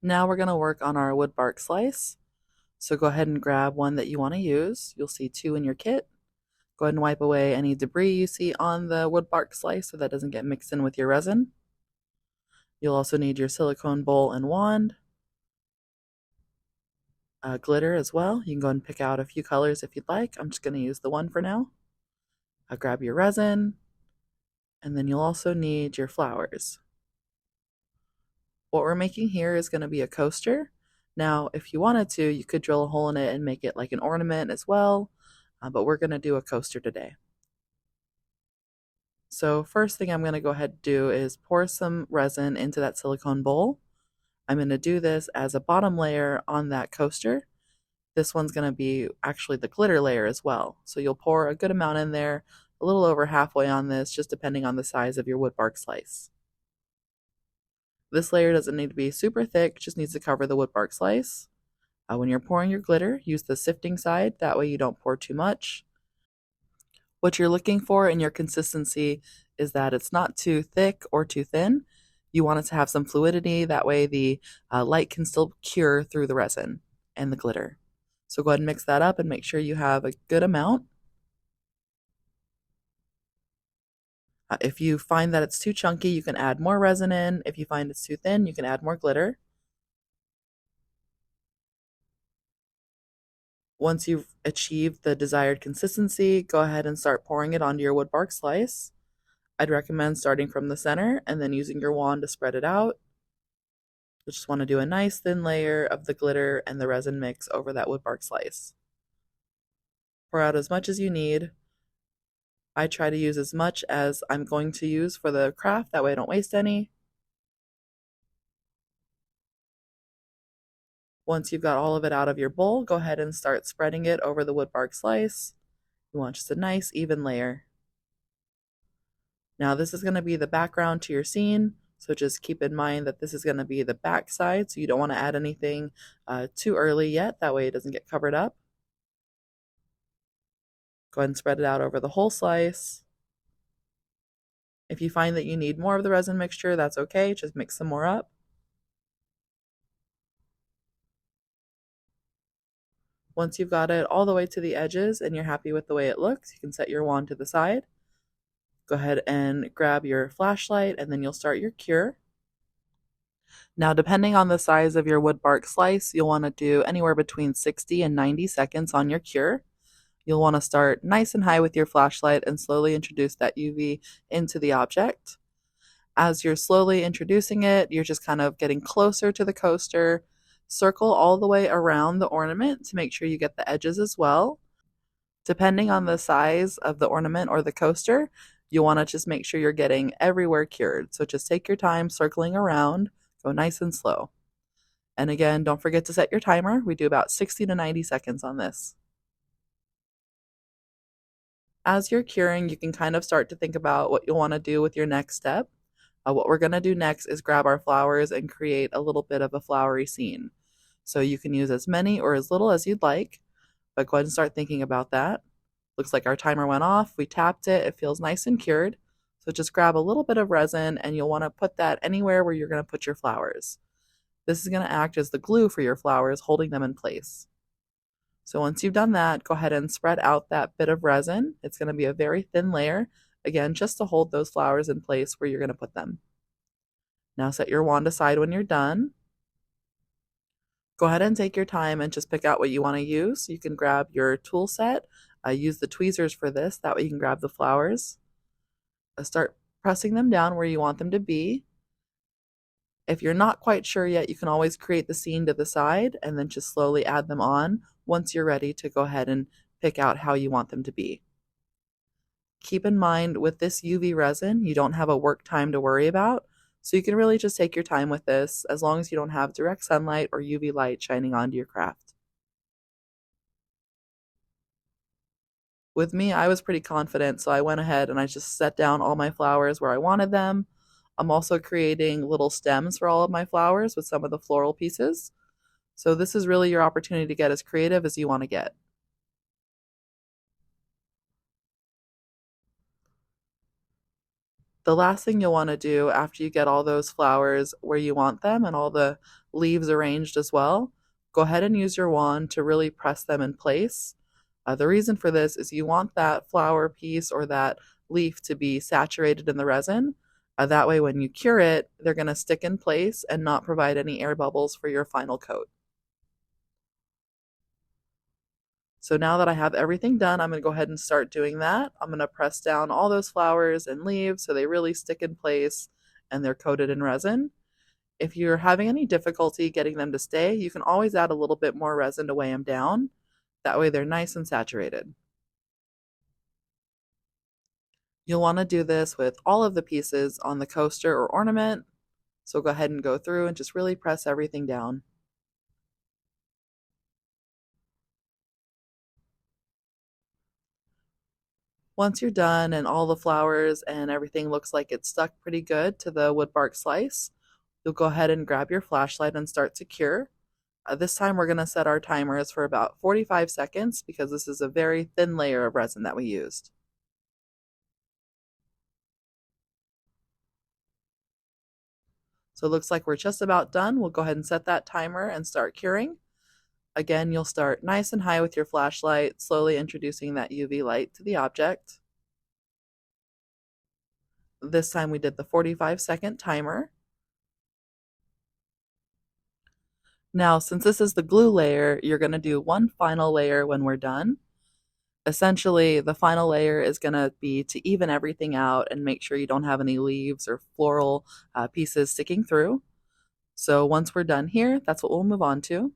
Now we're going to work on our wood bark slice. So go ahead and grab one that you want to use. You'll see two in your kit. Go ahead and wipe away any debris you see on the wood bark slice so that doesn't get mixed in with your resin. You'll also need your silicone bowl and wand, glitter as well. You can go ahead and pick out a few colors if you'd like. I'm just going to use the one for now. Grab your resin, and then you'll also need your flowers. What we're making here is going to be a coaster. Now, if you wanted to, you could drill a hole in it and make it like an ornament as well, but we're going to do a coaster today. So first thing I'm going to go ahead and do is pour some resin into that silicone bowl. I'm going to do this as a bottom layer on that coaster. This one's going to be actually the glitter layer as well. So you'll pour a good amount in there, a little over halfway on this, just depending on the size of your wood bark slice. This layer doesn't need to be super thick, just needs to cover the wood bark slice. When you're pouring your glitter, use the sifting side, that way you don't pour too much. What you're looking for in your consistency is that it's not too thick or too thin. You want it to have some fluidity, that way the light can still cure through the resin and the glitter. So go ahead and mix that up and make sure you have a good amount. If you find that it's too chunky, you can add more resin in. If you find it's too thin, you can add more glitter. Once you've achieved the desired consistency, go ahead and start pouring it onto your wood bark slice. I'd recommend starting from the center and then using your wand to spread it out. You just want to do a nice thin layer of the glitter and the resin mix over that wood bark slice. Pour out as much as you need. I try to use as much as I'm going to use for the craft, that way I don't waste any. Once you've got all of it out of your bowl, go ahead and start spreading it over the wood bark slice. You want just a nice even layer. Now this is going to be the background to your scene, so just keep in mind that this is going to be the back side, so you don't want to add anything too early yet, that way it doesn't get covered up. Go ahead and spread it out over the whole slice. If you find that you need more of the resin mixture, that's okay, just mix some more up. Once you've got it all the way to the edges and you're happy with the way it looks, you can set your wand to the side. Go ahead and grab your flashlight and then you'll start your cure. Now, depending on the size of your wood bark slice, you'll want to do anywhere between 60 and 90 seconds on your cure. You'll want to start nice and high with your flashlight and slowly introduce that UV into the object. As you're slowly introducing it, you're just kind of getting closer to the coaster. Circle all the way around the ornament to make sure you get the edges as well. Depending on the size of the ornament or the coaster, you'll want to just make sure you're getting everywhere cured. So just take your time circling around, go nice and slow. And again, don't forget to set your timer. We do about 60 to 90 seconds on this. As you're curing, you can kind of start to think about what you'll want to do with your next step. What we're going to do next is grab our flowers and create a little bit of a flowery scene. So you can use as many or as little as you'd like, but go ahead and start thinking about that. Looks like our timer went off. We tapped it. It feels nice and cured. So just grab a little bit of resin and you'll want to put that anywhere where you're going to put your flowers. This is going to act as the glue for your flowers, holding them in place. So once you've done that, go ahead and spread out that bit of resin. It's going to be a very thin layer, again, just to hold those flowers in place where you're going to put them. Now set your wand aside when you're done. Go ahead and take your time and just pick out what you want to use. You can grab your tool set. Use the tweezers for this, that way you can grab the flowers. Start pressing them down where you want them to be. If you're not quite sure yet, you can always create the scene to the side and then just slowly add them on once you're ready to go ahead and pick out how you want them to be. Keep in mind with this UV resin, you don't have a work time to worry about, so you can really just take your time with this as long as you don't have direct sunlight or UV light shining onto your craft. With me, I was pretty confident, so I went ahead and I just set down all my flowers where I wanted them. I'm also creating little stems for all of my flowers with some of the floral pieces. So this is really your opportunity to get as creative as you want to get. The last thing you'll want to do after you get all those flowers where you want them and all the leaves arranged as well, go ahead and use your wand to really press them in place. The reason for this is you want that flower piece or that leaf to be saturated in the resin. That way, when you cure it, they're going to stick in place and not provide any air bubbles for your final coat. So now that I have everything done, I'm going to go ahead and start doing that. I'm going to press down all those flowers and leaves so they really stick in place and they're coated in resin. If you're having any difficulty getting them to stay, you can always add a little bit more resin to weigh them down. That way they're nice and saturated. You'll want to do this with all of the pieces on the coaster or ornament. So go ahead and go through and just really press everything down. Once you're done and all the flowers and everything looks like it's stuck pretty good to the wood bark slice, you'll go ahead and grab your flashlight and start to cure. This time we're going to set our timers for about 45 seconds because this is a very thin layer of resin that we used. So it looks like we're just about done. We'll go ahead and set that timer and start curing. Again, you'll start nice and high with your flashlight, slowly introducing that UV light to the object. This time we did the 45-second timer. Now, since this is the glue layer, you're going to do one final layer when we're done. Essentially, the final layer is going to be to even everything out and make sure you don't have any leaves or floral pieces sticking through. So once we're done here, that's what we'll move on to.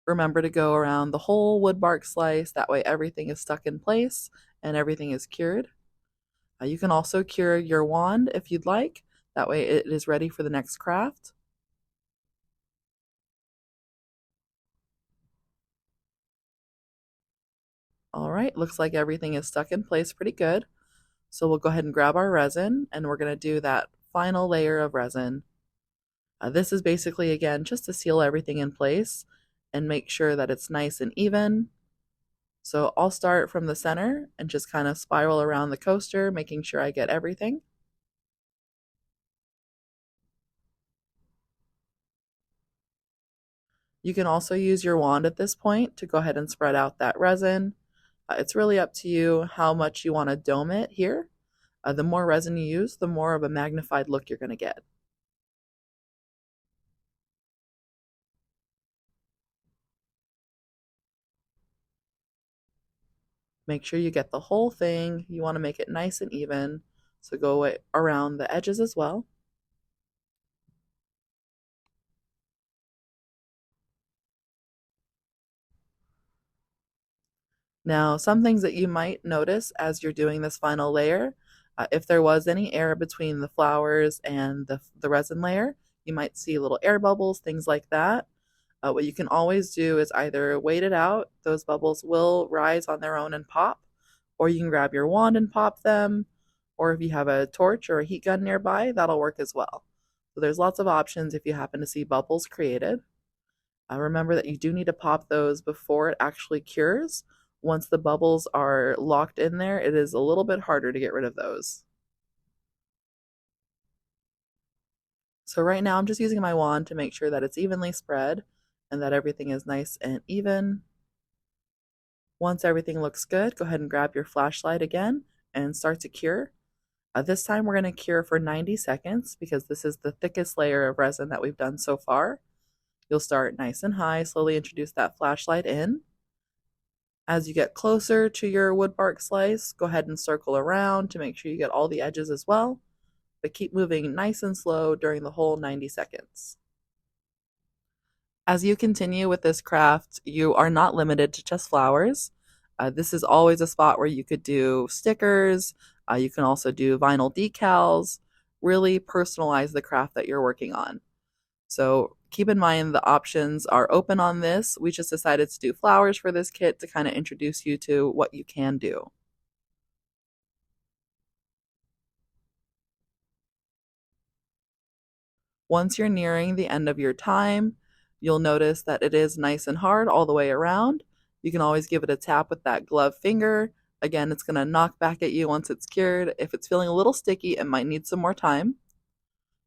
Remember to go around the whole wood bark slice, that way everything is stuck in place and everything is cured. You can also cure your wand if you'd like, that way it is ready for the next craft. All right, looks like everything is stuck in place pretty good. So we'll go ahead and grab our resin and we're going to do that final layer of resin. This is basically, again, just to seal everything in place and make sure that it's nice and even. So I'll start from the center and just kind of spiral around the coaster, making sure I get everything. You can also use your wand at this point to go ahead and spread out that resin. It's really up to you how much you want to dome it here. The more resin you use, the more of a magnified look you're going to get. Make sure you get the whole thing. You want to make it nice and even. So go around the edges as well. Now, some things that you might notice as you're doing this final layer, if there was any air between the flowers and the resin layer, you might see little air bubbles, things like that. What you can always do is either wait it out, those bubbles will rise on their own and pop, or you can grab your wand and pop them, or if you have a torch or a heat gun nearby, that'll work as well. So there's lots of options if you happen to see bubbles created. Remember that you do need to pop those before it actually cures. Once the bubbles are locked in there, it is a little bit harder to get rid of those. So right now I'm just using my wand to make sure that it's evenly spread and that everything is nice and even. Once everything looks good, go ahead and grab your flashlight again and start to cure. This time we're going to cure for 90 seconds because this is the thickest layer of resin that we've done so far. You'll start nice and high, slowly introduce that flashlight in. As you get closer to your wood bark slice, go ahead and circle around to make sure you get all the edges as well, but keep moving nice and slow during the whole 90 seconds. As you continue with this craft, you are not limited to just flowers. This is always a spot where you could do stickers. You can also do vinyl decals, really personalize the craft that you're working on. So keep in mind the options are open on this. We just decided to do flowers for this kit to kind of introduce you to what you can do. Once you're nearing the end of your time, you'll notice that it is nice and hard all the way around. You can always give it a tap with that glove finger. Again, it's going to knock back at you once it's cured. If it's feeling a little sticky, it might need some more time.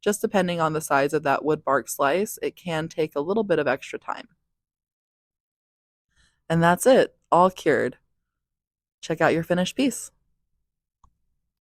Just depending on the size of that wood bark slice, it can take a little bit of extra time. And that's it, all cured. Check out your finished piece.